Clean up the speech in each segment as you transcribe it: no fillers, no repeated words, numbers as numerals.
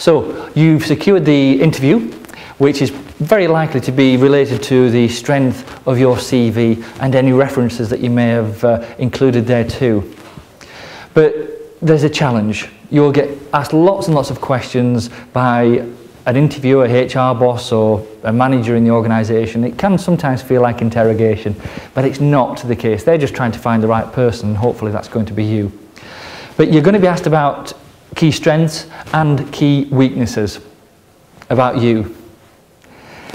So you've secured the interview, which is very likely to be related to the strength of your CV and any references that you may have included there too. But there's a challenge. You'll get asked lots and lots of questions by an interviewer, HR boss or a manager in the organisation. It can sometimes feel like interrogation, but it's not the case. They're just trying to find the right person, and hopefully that's going to be you. But you're going to be asked about key strengths and key weaknesses about you.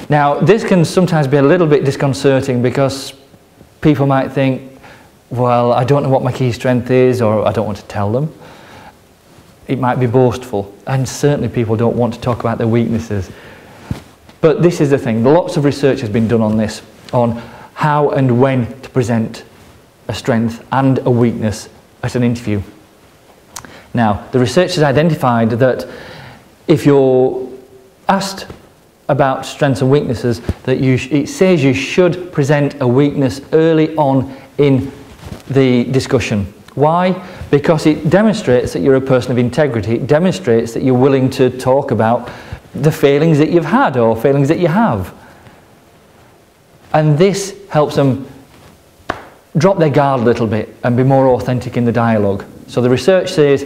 Now, this can sometimes be a little bit disconcerting because people might think, well, I don't know what my key strength is, or I don't want to tell them. It might be boastful, and certainly people don't want to talk about their weaknesses. But this is the thing, lots of research has been done on this, on how and when to present a strength and a weakness at an interview. Now, the research has identified that if you're asked about strengths and weaknesses, that it says you should present a weakness early on in the discussion. Why? Because it demonstrates that you're a person of integrity. It demonstrates that you're willing to talk about the failings that you've had or failings that you have. And this helps them drop their guard a little bit and be more authentic in the dialogue. So the research says,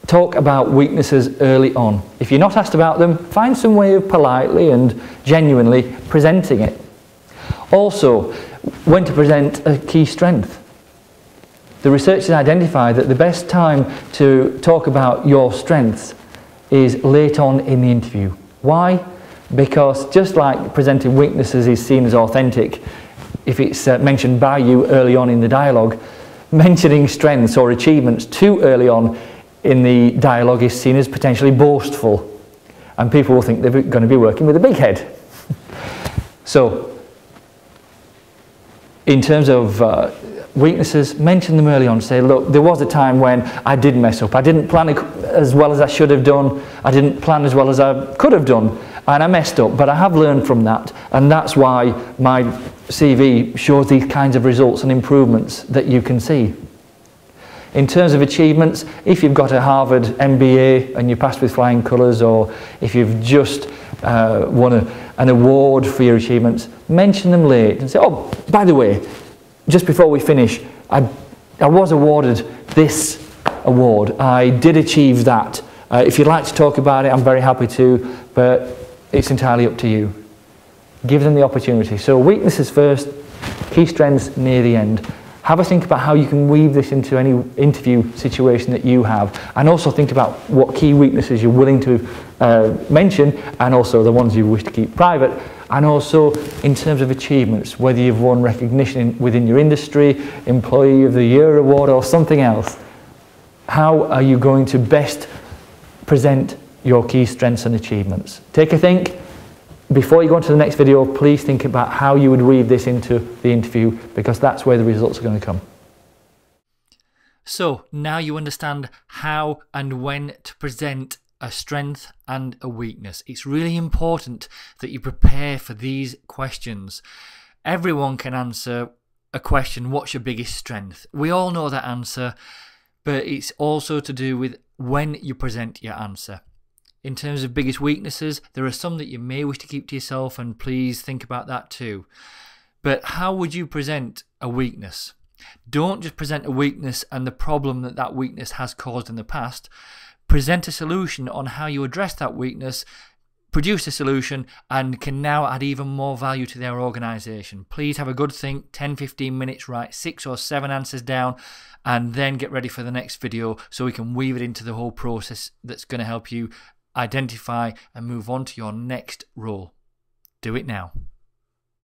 talk about weaknesses early on. If you're not asked about them, find some way of politely and genuinely presenting it. Also, when to present a key strength. The research has identified that the best time to talk about your strengths is late on in the interview. Why? Because just like presenting weaknesses is seen as authentic, if it's mentioned by you early on in the dialogue, mentioning strengths or achievements too early on in the dialogue is seen as potentially boastful, and people will think they're going to be working with a big head. So, in terms of weaknesses, mention them early on. Say, look, there was a time when I did mess up. I didn't plan as well as I should have done. I didn't plan as well as I could have done, and I messed up, but I have learned from that, and that's why my CV shows these kinds of results and improvements that you can see. In terms of achievements, if you've got a Harvard MBA and you passed with flying colours, or if you've just won an award for your achievements, mention them late and say, oh, by the way, just before we finish, I was awarded this award. I did achieve that. If you'd like to talk about it, I'm very happy to, but it's entirely up to you. Give them the opportunity. So weaknesses first, key strengths near the end. Have a think about how you can weave this into any interview situation that you have, and also think about what key weaknesses you're willing to mention, and also the ones you wish to keep private, and also in terms of achievements, whether you've won recognition within your industry, Employee of the Year award or something else. How are you going to best present your key strengths and achievements? Take a think. Before you go on to the next video, please think about how you would weave this into the interview, because that's where the results are going to come. So now you understand how and when to present a strength and a weakness. It's really important that you prepare for these questions. Everyone can answer a question, what's your biggest strength? We all know that answer, but it's also to do with when you present your answer. In terms of biggest weaknesses, there are some that you may wish to keep to yourself, and please think about that too. But how would you present a weakness? Don't just present a weakness and the problem that that weakness has caused in the past. Present a solution on how you address that weakness, produce a solution, and can now add even more value to their organisation. Please have a good think, 10-15 minutes, write 6 or 7 answers down, and then get ready for the next video so we can weave it into the whole process that's going to help you identify and move on to your next role. Do it now.